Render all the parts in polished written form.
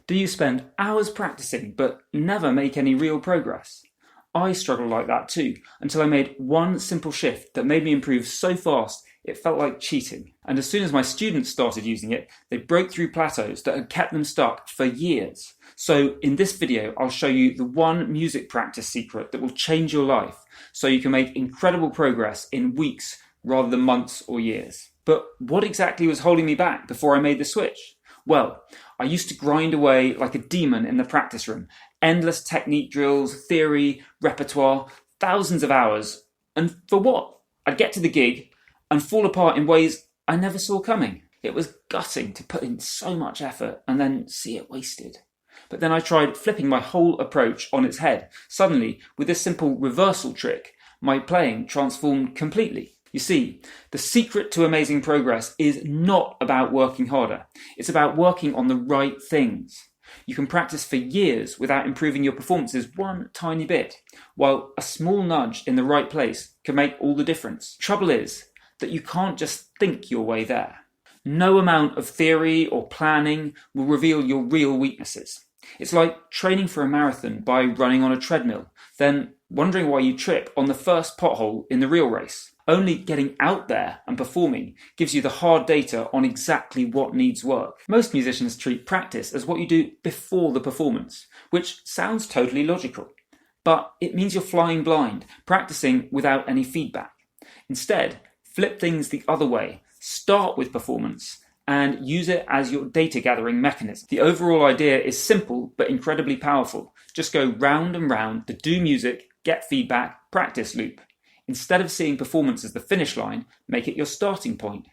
Do you spend hours practicing but never make any real progress? I struggled like that too, until I made one simple shift that made me improve so fast it felt like cheating. And as soon as my students started using it, they broke through plateaus that had kept them stuck for years. So in this video, I'll show you the one music practice secret that will change your life, so you can make incredible progress in weeks rather than months or years. But what exactly was holding me back before I made the switch? Well, I used to grind away like a demon in the practice room. Endless technique drills, theory, repertoire, thousands of hours. And for what? I'd get to the gig and fall apart in ways I never saw coming. It was gutting to put in so much effort and then see it wasted. But then I tried flipping my whole approach on its head. Suddenly, with this simple reversal trick, my playing transformed completely. You see, the secret to amazing progress is not about working harder. It's about working on the right things. You can practice for years without improving your performances one tiny bit, while a small nudge in the right place can make all the difference. Trouble is that you can't just think your way there. No amount of theory or planning will reveal your real weaknesses. It's like training for a marathon by running on a treadmill, then wondering why you trip on the first pothole in the real race. Only getting out there and performing gives you the hard data on exactly what needs work. Most musicians treat practice as what you do before the performance, which sounds totally logical. But it means you're flying blind, practicing without any feedback. Instead, flip things the other way. Start with performance and use it as your data gathering mechanism. The overall idea is simple but incredibly powerful. Just go round and round the do music, get feedback, practice loop. Instead of seeing performance as the finish line, make it your starting point.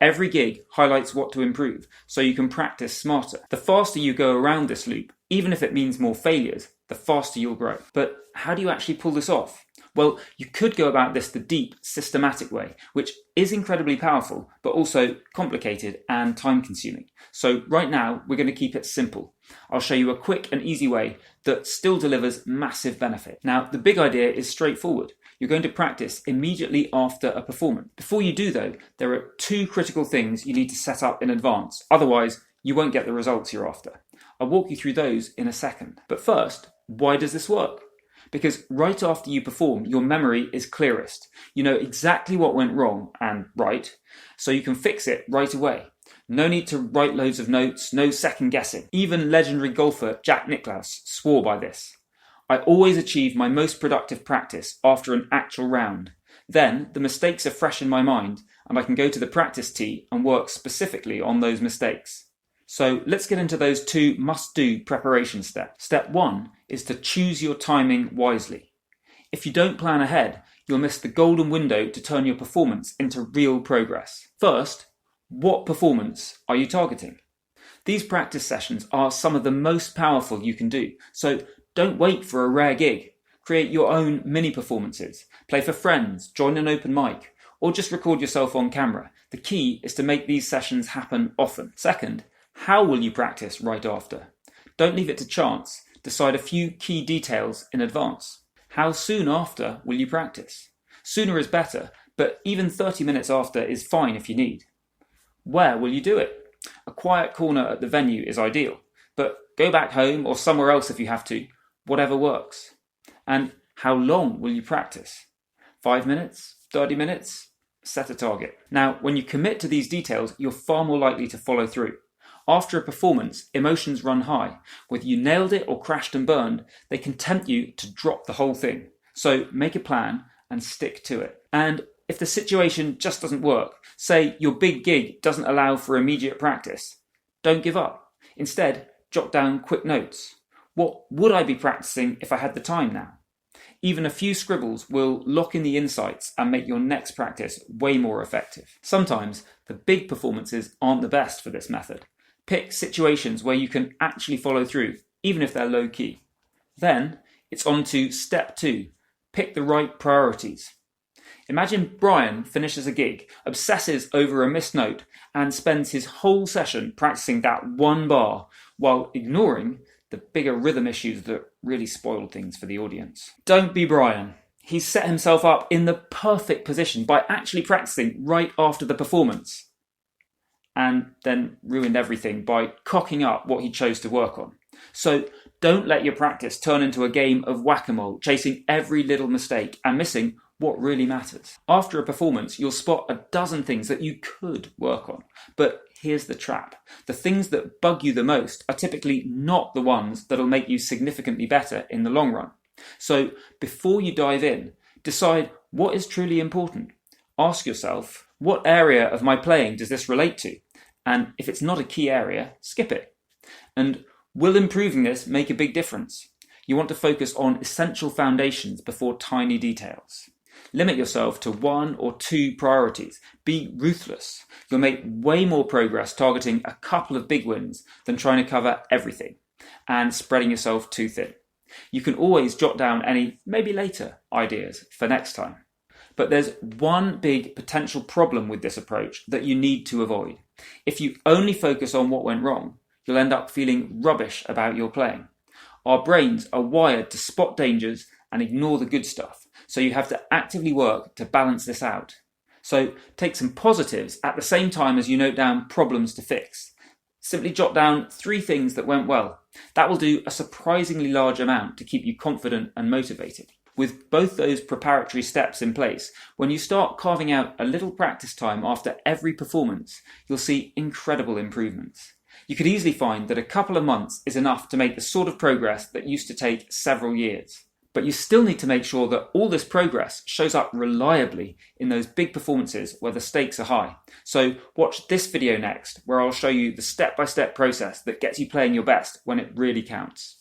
Every gig highlights what to improve, so you can practice smarter. The faster you go around this loop, even if it means more failures, the faster you'll grow. But how do you actually pull this off? Well, you could go about this the deep, systematic way, which is incredibly powerful, but also complicated and time-consuming. So right now, we're going to keep it simple. I'll show you a quick and easy way that still delivers massive benefit. Now, the big idea is straightforward. You're going to practice immediately after a performance. Before you do, though, there are two critical things you need to set up in advance. Otherwise, you won't get the results you're after. I'll walk you through those in a second. But first, why does this work? Because right after you perform, your memory is clearest. You know exactly what went wrong and right, so you can fix it right away. No need to write loads of notes, no second guessing. Even legendary golfer Jack Nicklaus swore by this. I always achieve my most productive practice after an actual round. Then the mistakes are fresh in my mind and I can go to the practice tee and work specifically on those mistakes. So let's get into those two must-do preparation steps. Step 1 is to choose your timing wisely. If you don't plan ahead, you'll miss the golden window to turn your performance into real progress. First, what performance are you targeting? These practice sessions are some of the most powerful you can do, so don't wait for a rare gig. Create your own mini performances. Play for friends, join an open mic, or just record yourself on camera. The key is to make these sessions happen often. Second, how will you practice right after? Don't leave it to chance. Decide a few key details in advance. How soon after will you practice? Sooner is better, but even 30 minutes after is fine if you need. Where will you do it? A quiet corner at the venue is ideal, but go back home or somewhere else if you have to. Whatever works. And how long will you practice? 5 minutes? 30 minutes? Set a target. Now, when you commit to these details, you're far more likely to follow through. After a performance, emotions run high. Whether you nailed it or crashed and burned, they can tempt you to drop the whole thing. So make a plan and stick to it. And if the situation just doesn't work, say your big gig doesn't allow for immediate practice, don't give up. Instead, jot down quick notes. What would I be practicing if I had the time now? Even a few scribbles will lock in the insights and make your next practice way more effective. Sometimes the big performances aren't the best for this method. Pick situations where you can actually follow through, even if they're low key. Then it's on to step 2. Pick the right priorities. Imagine Brian finishes a gig, obsesses over a missed note, and spends his whole session practicing that one bar while ignoring the bigger rhythm issues that really spoiled things for the audience. Don't be Brian. He's set himself up in the perfect position by actually practicing right after the performance. and then ruined everything by cocking up what he chose to work on. So don't let your practice turn into a game of whack-a-mole, chasing every little mistake and missing what really matters. After a performance, you'll spot a dozen things that you could work on. But here's the trap. The things that bug you the most are typically not the ones that'll make you significantly better in the long run. So before you dive in, decide what is truly important. Ask yourself, what area of my playing does this relate to? And if it's not a key area, skip it. And will improving this make a big difference? You want to focus on essential foundations before tiny details. Limit yourself to 1 or 2 priorities. Be ruthless. You'll make way more progress targeting a couple of big wins than trying to cover everything and spreading yourself too thin. You can always jot down any maybe later ideas for next time. But there's one big potential problem with this approach that you need to avoid. If you only focus on what went wrong, you'll end up feeling rubbish about your playing. Our brains are wired to spot dangers and ignore the good stuff, so you have to actively work to balance this out. So take some positives at the same time as you note down problems to fix. Simply jot down 3 things that went well. That will do a surprisingly large amount to keep you confident and motivated. With both those preparatory steps in place, when you start carving out a little practice time after every performance, you'll see incredible improvements. You could easily find that a couple of months is enough to make the sort of progress that used to take several years. But you still need to make sure that all this progress shows up reliably in those big performances where the stakes are high. So watch this video next, where I'll show you the step-by-step process that gets you playing your best when it really counts.